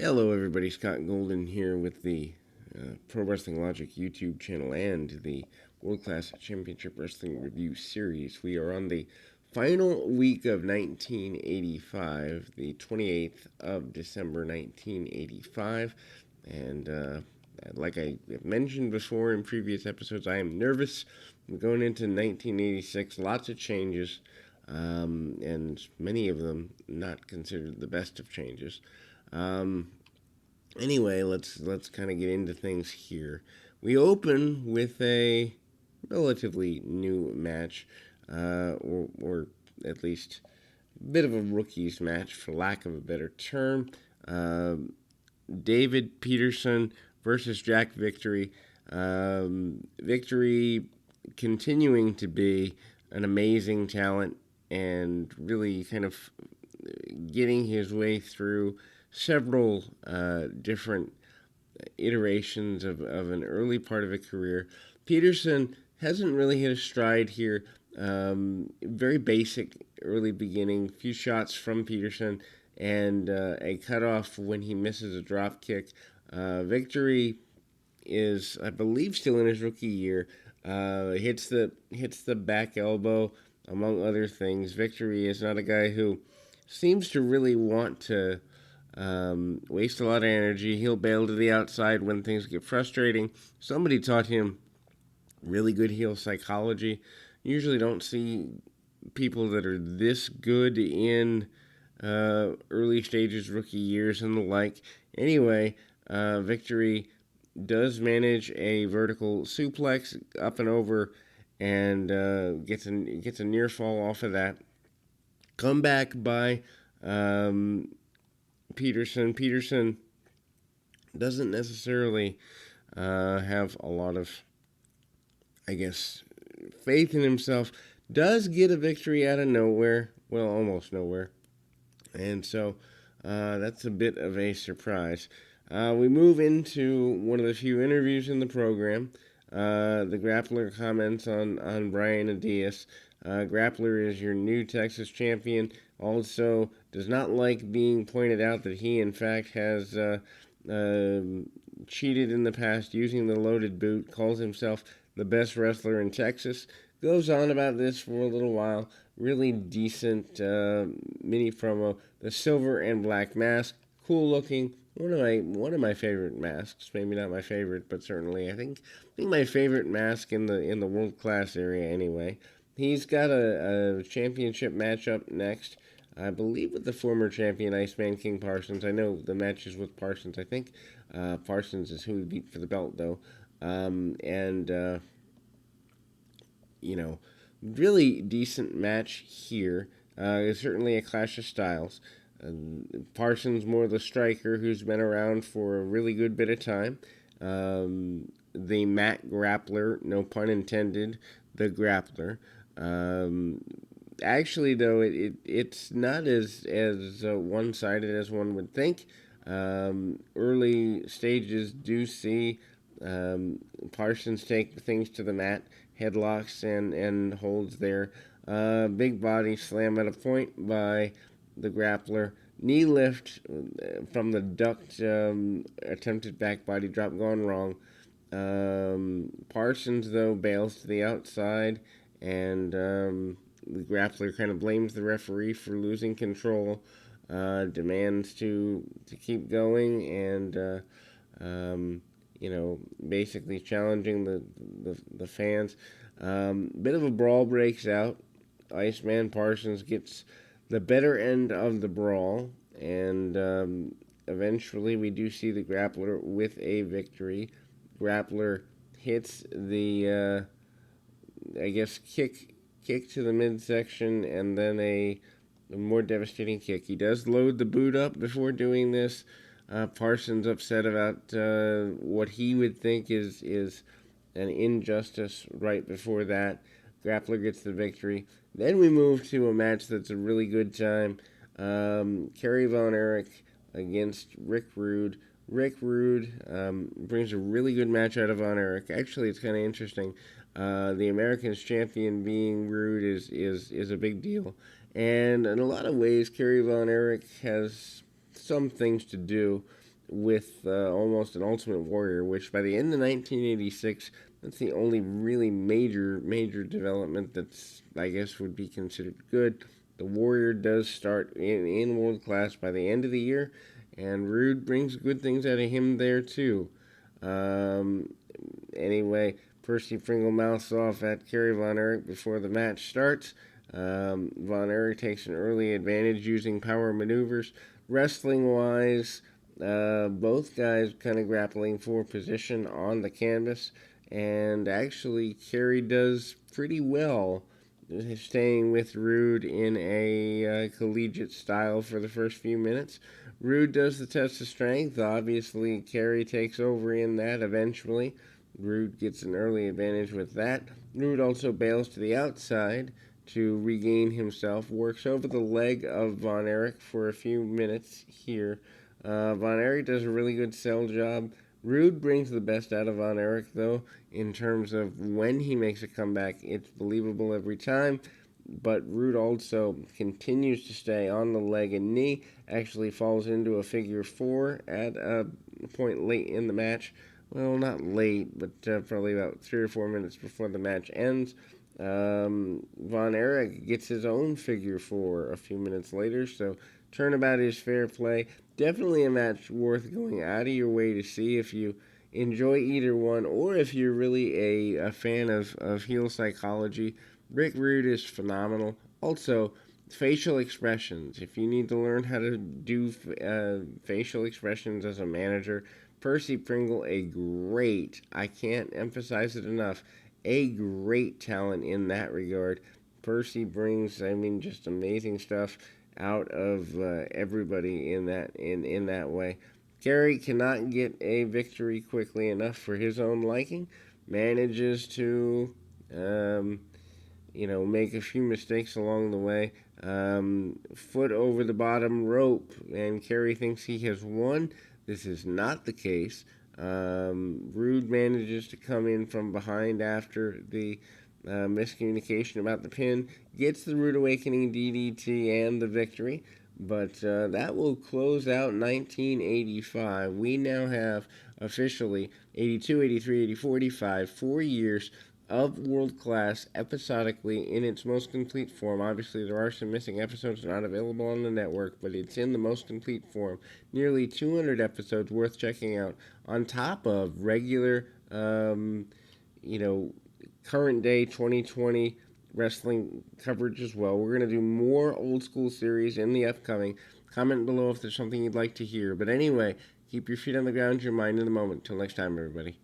Hello, everybody. Scott Golden here with the Pro Wrestling Logic YouTube channel and the World Class Championship Wrestling Review Series. We are on the final week of 1985, the 28th of December 1985. And like I mentioned before in previous episodes, I am nervous. We're going into 1986, lots of changes, and many of them not considered the best of changes. Anyway, let's kind of get into things here. We open with a relatively new match, or at least a bit of a rookies match, for lack of a better term. David Peterson versus Jack Victory. Victory continuing to be an amazing talent and really kind of getting his way through several different iterations of an early part of a career. Peterson hasn't really hit a stride here. Very basic early beginning, few shots from Peterson, and a cutoff when he misses a drop kick. Victory is, I believe, still in his rookie year. Hits the back elbow, among other things. Victory is not a guy who seems to really want to waste a lot of energy. He'll bail to the outside when things get frustrating. Somebody taught him really good heel psychology. Usually don't see people that are this good in early stages, rookie years, and the like. Anyway, Victory does manage a vertical suplex up and over, and gets a near fall off of that. Comeback by Peterson. Peterson doesn't necessarily have a lot of, I guess, faith in himself. Does get a victory out of nowhere. Well, almost nowhere. And so that's a bit of a surprise. We move into one of the few interviews in the program. The Grappler comments on Brian Adias. Grappler is your new Texas champion. Also, does not like being pointed out that he, in fact, has cheated in the past using the loaded boot. Calls himself the best wrestler in Texas. Goes on about this for a little while. Really decent mini promo. The silver and black mask, cool looking. One of my favorite masks. Maybe not my favorite, but certainly I think my favorite mask in the world class area anyway. He's got a championship matchup next, I believe, with the former champion Iceman King Parsons. I know the match is with Parsons. I think Parsons is who he beat for the belt, though. Really decent match here. It's certainly a clash of styles. Parsons more the striker who's been around for a really good bit of time. The Matt Grappler, no pun intended, the Grappler. Actually, though, it's not as one-sided as one would think. Early stages do see Parsons take things to the mat, headlocks and holds there. Big body slam at a point by the Grappler. Knee lift from the ducked attempted back body drop gone wrong. Parsons, though, bails to the outside, and the Grappler kind of blames the referee for losing control, demands to keep going, and basically challenging the fans. Bit of a brawl breaks out. Iceman Parsons gets the better end of the brawl, and eventually we do see the Grappler with a victory. Grappler hits the, kick to the midsection, and then a more devastating kick. He does load the boot up before doing this. Parsons upset about what he would think is an injustice right before that. Grappler gets the victory. Then we move to a match that's a really good time. Kerry Von Erich against Rick Rude. Rick Rude brings a really good match out of Von Erich. Actually, it's kind of interesting. The Americans champion being Rude is a big deal. And in a lot of ways, Kerry Von Erich has some things to do with almost an Ultimate Warrior, which by the end of 1986, that's the only really major development that's, I guess, would be considered good. The Warrior does start in world class by the end of the year, and Rude brings good things out of him there too. Um, anyway, Percy Pringle mouths off at Kerry Von Erich before the match starts. Von Erich takes an early advantage using power maneuvers. Wrestling wise, both guys kind of grappling for position on the canvas, and actually, Kerry does pretty well staying with Rude in a collegiate style for the first few minutes. Rude does the test of strength. Obviously, Kerry takes over in that eventually. Rude gets an early advantage with that. Rude also bails to the outside to regain himself, works over the leg of Von Erich for a few minutes here. Von Erich does a really good sell job. Rude brings the best out of Von Erich, though, in terms of when he makes a comeback. It's believable every time, but Rude also continues to stay on the leg and knee, actually falls into a figure four at a point late in the match. Well, not late, but probably about 3 or 4 minutes before the match ends. Von Erich gets his own figure four a few minutes later, so turnabout is fair play. Definitely a match worth going out of your way to see if you enjoy either one, or if you're really a fan of heel psychology. Rick Rude is phenomenal. Also, facial expressions. If you need to learn how to do facial expressions as a manager, Percy Pringle, I can't emphasize it enough, a great talent in that regard. Percy brings, just amazing stuff out of everybody in that way. Gary cannot get a victory quickly enough for his own liking. Manages to, make a few mistakes along the way. Foot over the bottom rope, and Kerry thinks he has won. This is not the case. Rude manages to come in from behind after the miscommunication about the pin, gets the Rude Awakening DDT and the victory. But that will close out 1985. We now have officially 82, 83, 84, 85, 4 years of world class episodically in its most complete form. Obviously, there are some missing episodes not available on the network, but it's in the most complete form. Nearly 200 episodes worth checking out, on top of regular, current day 2020 wrestling coverage as well. We're going to do more old school series in the upcoming. Comment below if there's something you'd like to hear. But anyway, keep your feet on the ground, your mind in the moment. Till next time, everybody.